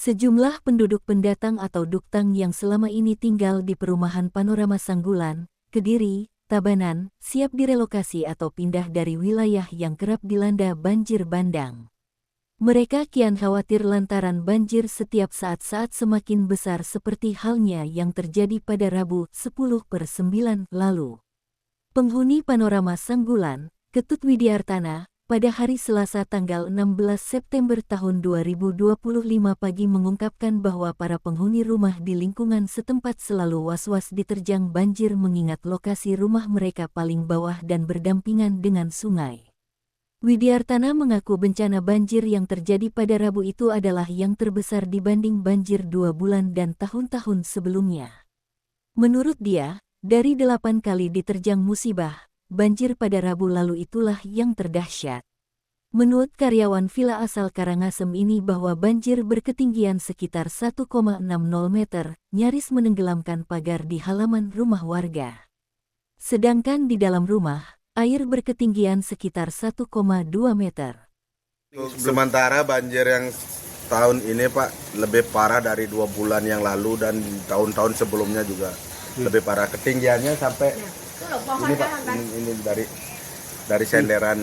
Sejumlah penduduk pendatang atau duktang yang selama ini tinggal di perumahan Panorama Sanggulan, Kediri, Tabanan, siap direlokasi atau pindah dari wilayah yang kerap dilanda banjir bandang. Mereka kian khawatir lantaran banjir setiap saat-saat semakin besar seperti halnya yang terjadi pada Rabu 10/9 lalu. Penghuni Panorama Sanggulan, Ketut Widiartana, pada hari Selasa tanggal 16 September tahun 2025 pagi mengungkapkan bahwa para penghuni rumah di lingkungan setempat selalu was-was diterjang banjir mengingat lokasi rumah mereka paling bawah dan berdampingan dengan sungai. Widiartana mengaku bencana banjir yang terjadi pada Rabu itu adalah yang terbesar dibanding banjir 2 bulan dan tahun-tahun sebelumnya. Menurut dia, dari 8 kali diterjang musibah, banjir pada Rabu lalu itulah yang terdahsyat. Menurut karyawan villa asal Karangasem ini bahwa banjir berketinggian sekitar 1,60 meter, nyaris menenggelamkan pagar di halaman rumah warga. Sedangkan di dalam rumah, air berketinggian sekitar 1,2 meter. Sementara banjir yang tahun ini Pak lebih parah dari 2 bulan yang lalu dan tahun-tahun sebelumnya juga lebih parah. Ketinggiannya sampai ini Pak, ini dari senderan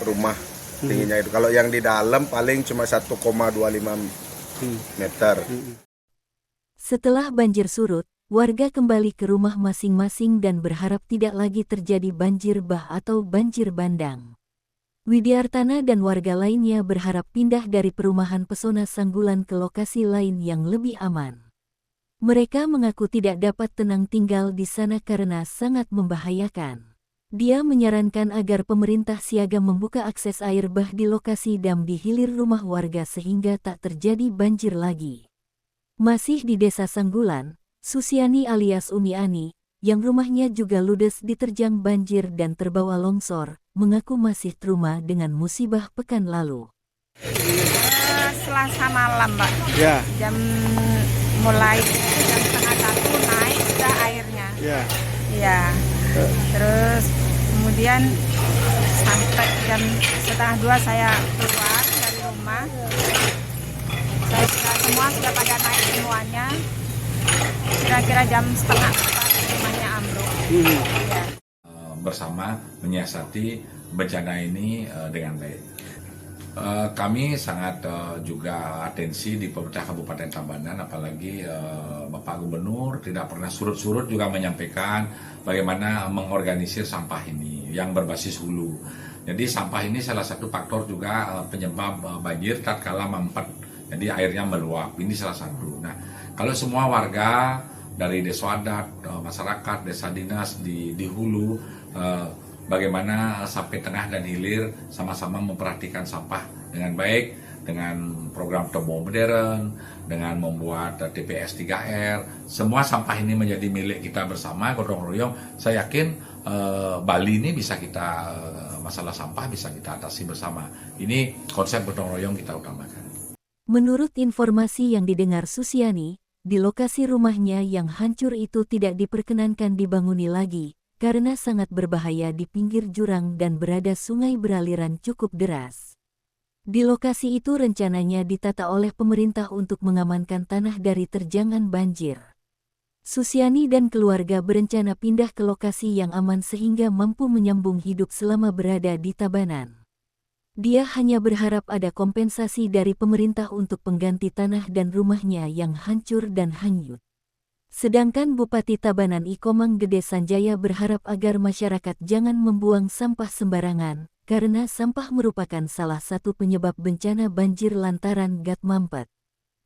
rumah tingginya itu. Kalau yang di dalam paling cuma 1,25 meter. Setelah banjir surut, warga kembali ke rumah masing-masing dan berharap tidak lagi terjadi banjir bah atau banjir bandang. Widiartana dan warga lainnya berharap pindah dari perumahan Pesona Sanggulan ke lokasi lain yang lebih aman. Mereka mengaku tidak dapat tenang tinggal di sana karena sangat membahayakan. Dia menyarankan agar pemerintah siaga membuka akses air bah di lokasi dam di hilir rumah warga sehingga tak terjadi banjir lagi. Masih di Desa Sanggulan, Susiani alias Umi Ani, yang rumahnya juga ludes diterjang banjir dan terbawa longsor, mengaku masih trauma dengan musibah pekan lalu. Selasa malam, Mbak. Ya. Mulai jam 1:30 naik ke airnya. Ya. Iya. Terus kemudian sampai jam 1:30 saya keluar dari rumah. Saya kira semua sudah pada naik semuanya. Kira-kira jam 3:30 rumahnya ambruk. Ya. Bersama menyiasati bencana ini dengan baik. Kami sangat juga atensi di pemerintah Kabupaten Tabanan, apalagi Bapak Gubernur tidak pernah surut-surut juga menyampaikan bagaimana mengorganisir sampah ini yang berbasis hulu. Jadi sampah ini salah satu faktor juga penyebab banjir tatkala mampet, jadi airnya meluap, ini salah satu. Nah, kalau semua warga dari desa adat, masyarakat, desa dinas di hulu, bagaimana sampai tengah dan hilir sama-sama memperhatikan sampah dengan baik, dengan program tembok modern, dengan membuat TPS 3R, semua sampah ini menjadi milik kita bersama, gotong royong. Saya yakin Bali ini bisa kita, masalah sampah bisa kita atasi bersama. Ini konsep gotong royong kita utamakan. Menurut informasi yang didengar Susiani, di lokasi rumahnya yang hancur itu tidak diperkenankan dibanguni lagi, karena sangat berbahaya di pinggir jurang dan berada sungai beraliran cukup deras. Di lokasi itu rencananya ditata oleh pemerintah untuk mengamankan tanah dari terjangan banjir. Susiani dan keluarga berencana pindah ke lokasi yang aman sehingga mampu menyambung hidup selama berada di Tabanan. Dia hanya berharap ada kompensasi dari pemerintah untuk pengganti tanah dan rumahnya yang hancur dan hanyut. Sedangkan Bupati Tabanan Ikomang Gede Sanjaya berharap agar masyarakat jangan membuang sampah sembarangan, karena sampah merupakan salah satu penyebab bencana banjir lantaran gat mampet.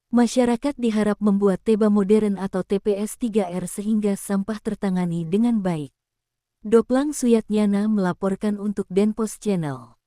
Masyarakat diharap membuat teba modern atau TPS 3R sehingga sampah tertangani dengan baik. Doplang Suyatnyana melaporkan untuk Denpos Channel.